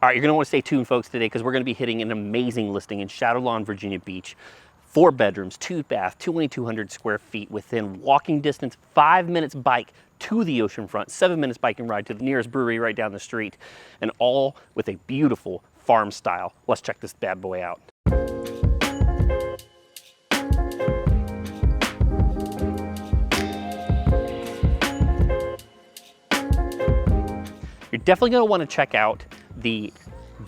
All right, you're gonna wanna stay tuned, folks, today, because we're gonna be hitting an amazing listing in Shadowlawn, Virginia Beach. 4 bedrooms, 2 bath, 2,200 square feet within walking distance, 5 minutes bike to the oceanfront, 7 minutes biking ride to the nearest brewery right down the street, and all with a beautiful farm style. Let's check this bad boy out. You're definitely gonna wanna check out the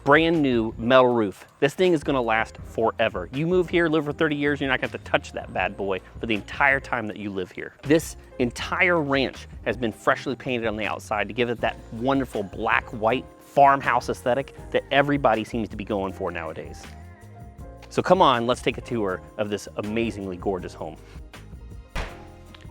brand new metal roof. This thing is gonna last forever. You move here, live for 30 years, you're not gonna have to touch that bad boy for the entire time that you live here. This entire ranch has been freshly painted on the outside to give it that wonderful black-white farmhouse aesthetic that everybody seems to be going for nowadays. So come on, let's take a tour of this amazingly gorgeous home.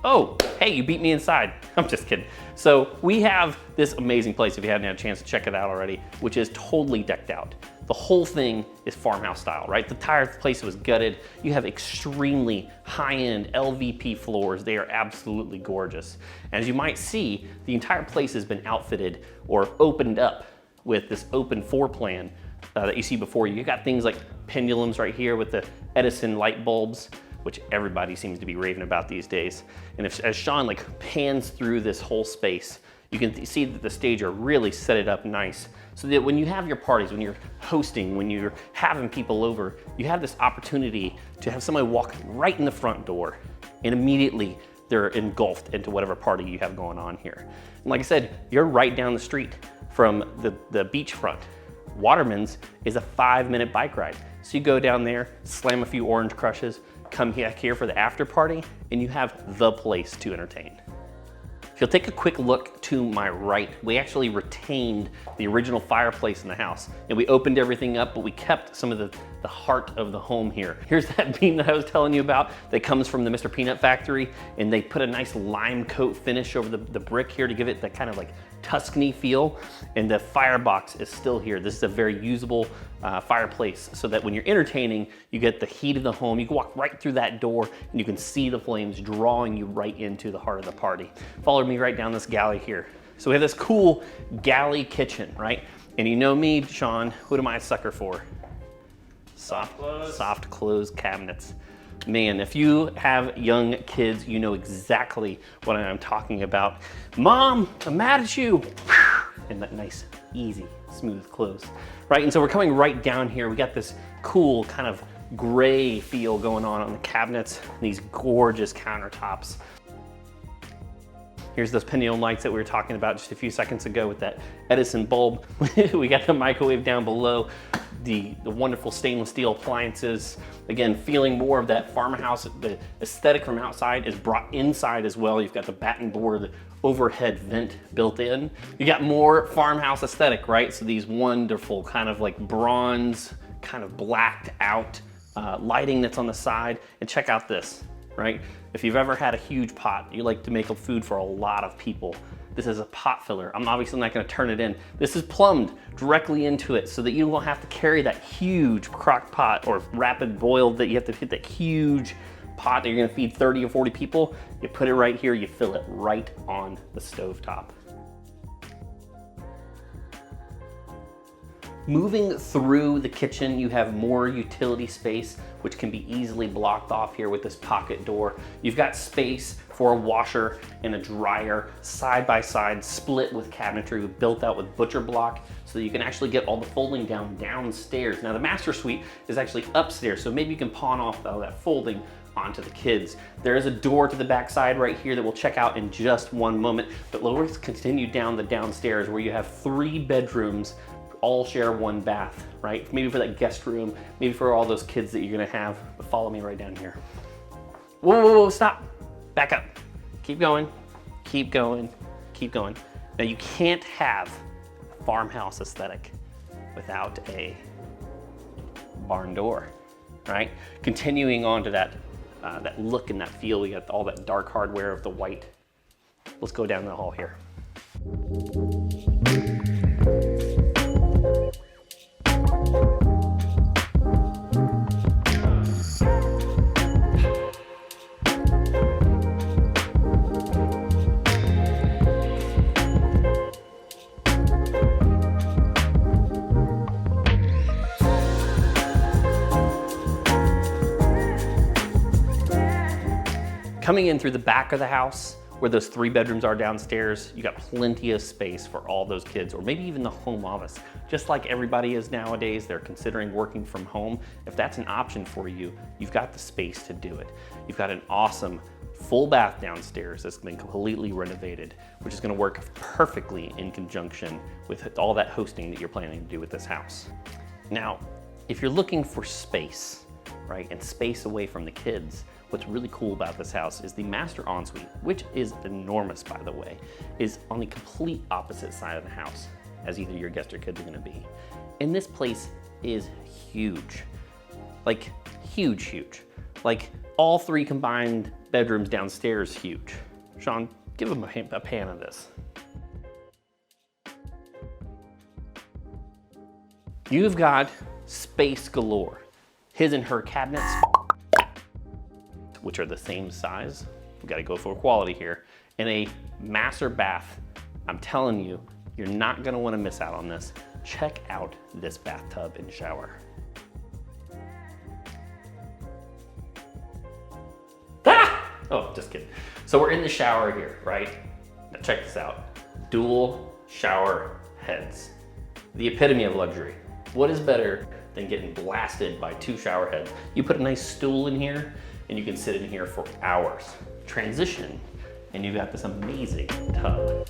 Oh, hey, you beat me inside. I'm just kidding. So we have this amazing place, if you haven't had a chance to check it out already, which is totally decked out. The whole thing is farmhouse style, right? The entire place was gutted. You have extremely high-end LVP floors. They are absolutely gorgeous. As you might see, the entire place has been outfitted or opened up with this open floor plan that you see before you. You got things like pendulums right here with the Edison light bulbs, which everybody seems to be raving about these days. And as Sean pans through this whole space, you can see that the stager really set it up nice so that when you have your parties, when you're hosting, when you're having people over, you have this opportunity to have somebody walk right in the front door and immediately they're engulfed into whatever party you have going on here. And like I said, you're right down the street from the beachfront. Waterman's is a 5-minute bike ride. So you go down there, slam a few orange crushes, come back here for the after party, and you have the place to entertain. If you'll take a quick look to my right, we actually retained the original fireplace in the house, and we opened everything up, but we kept some of the heart of the home here. Here's that beam that I was telling you about that comes from the Mr. Peanut factory, and they put a nice lime coat finish over the brick here to give it that kind of Tuscany feel, and the firebox is still here. This is a very usable fireplace so that when you're entertaining, you get the heat of the home. You can walk right through that door and you can see the flames drawing you right into the heart of the party. Follow me right down this galley here. So we have this cool galley kitchen, right? And you know me, Sean, what am I a sucker for? Soft close cabinets. Man, if you have young kids, you know exactly what I'm talking about. Mom, I'm mad at you. And that nice, easy, smooth close, right? And so we're coming right down here. We got this cool kind of gray feel going on the cabinets, these gorgeous countertops. Here's those pendulum lights that we were talking about just a few seconds ago with that Edison bulb. We got the microwave down below, the wonderful stainless steel appliances. Again, feeling more of that farmhouse. The aesthetic from outside is brought inside as well. You've got the batten board overhead vent built in. You got more farmhouse aesthetic, right? So these wonderful kind of bronze, kind of blacked out lighting that's on the side. And check out this, right? If you've ever had a huge pot, you like to make food for a lot of people. This is a pot filler. I'm obviously not gonna turn it in. This is plumbed directly into it so that you don't have to carry that huge crock pot or rapid boil that you have to hit that huge pot that you're gonna feed 30 or 40 people. You put it right here, you fill it right on the stovetop. Moving through the kitchen, you have more utility space, which can be easily blocked off here with this pocket door. You've got space for a washer and a dryer side by side, split with cabinetry, built out with butcher block, so that you can actually get all the folding downstairs. Now the master suite is actually upstairs, so maybe you can pawn off all that folding onto the kids. There is a door to the back side right here that we'll check out in just one moment, but let's continue down the downstairs where you have 3 bedrooms all share one bath, right? Maybe for that guest room, maybe for all those kids that you're gonna have, but follow me right down here. Whoa, stop, back up. Keep going, keep going, keep going. Now you can't have farmhouse aesthetic without a barn door, right? Continuing on to that look and that feel, we got all that dark hardware of the white. Let's go down the hall here. Coming in through the back of the house, where those 3 bedrooms are downstairs, you got plenty of space for all those kids, or maybe even the home office. Just like everybody is nowadays, they're considering working from home. If that's an option for you, you've got the space to do it. You've got an awesome full bath downstairs that's been completely renovated, which is gonna work perfectly in conjunction with all that hosting that you're planning to do with this house. Now, if you're looking for space, right, and space away from the kids, what's really cool about this house is the master ensuite, which is enormous, by the way, is on the complete opposite side of the house as either your guests or kids are gonna be. And this place is huge, like huge, huge. Like all 3 combined bedrooms downstairs, huge. Sean, give them a pan of this. You've got space galore. His and her cabinets, which are the same size. We gotta go for quality here. And a master bath. I'm telling you, you're not gonna wanna miss out on this. Check out this bathtub and shower. Ah! Oh, just kidding. So we're in the shower here, right? Now check this out. Dual shower heads. The epitome of luxury. What is better than getting blasted by 2 shower heads? You put a nice stool in here and you can sit in here for hours. Transition, and you've got this amazing tub.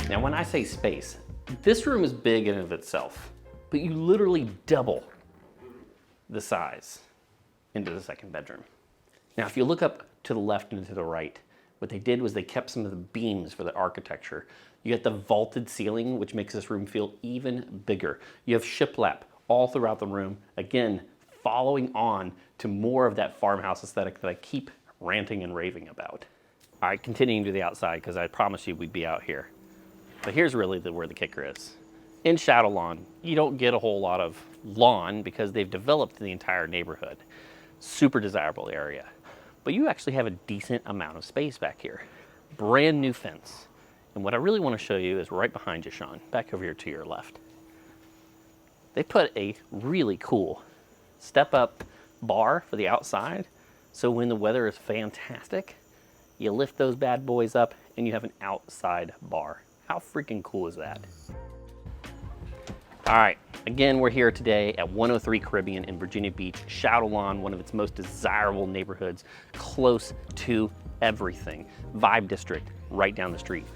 Now when I say space, this room is big in and of itself, but you literally double the size into the 2nd bedroom. Now if you look up to the left and to the right, what they did was they kept some of the beams for the architecture. You get the vaulted ceiling, which makes this room feel even bigger. You have shiplap all throughout the room. Again, following on to more of that farmhouse aesthetic that I keep ranting and raving about. All right, continuing to the outside, because I promised you we'd be out here. But here's really where the kicker is. In Shadowlawn, you don't get a whole lot of lawn because they've developed the entire neighborhood. Super desirable area. But you actually have a decent amount of space back here. Brand new fence. And what I really want to show you is right behind you, Sean, back over here to your left. They put a really cool step-up bar for the outside. So when the weather is fantastic, you lift those bad boys up and you have an outside bar. How freaking cool is that? All right, again, we're here today at 103 Caribbean in Virginia Beach, Shadowlawn, one of its most desirable neighborhoods, close to everything. Vibe district, right down the street.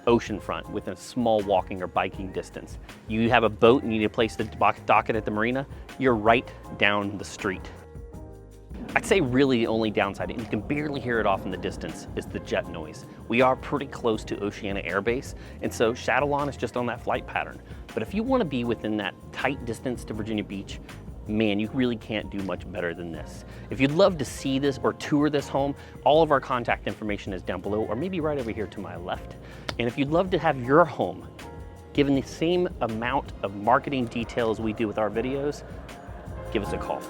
Oceanfront within a small walking or biking distance. You have a boat and you need a place to dock it at the marina, you're right down the street. I'd say really the only downside, and you can barely hear it off in the distance, is the jet noise. We are pretty close to Oceana Air Base, and so Shadowlawn is just on that flight pattern. But if you want to be within that tight distance to Virginia Beach, man, you really can't do much better than this. If you'd love to see this or tour this home, all of our contact information is down below, or maybe right over here to my left. And if you'd love to have your home given the same amount of marketing details we do with our videos, give us a call.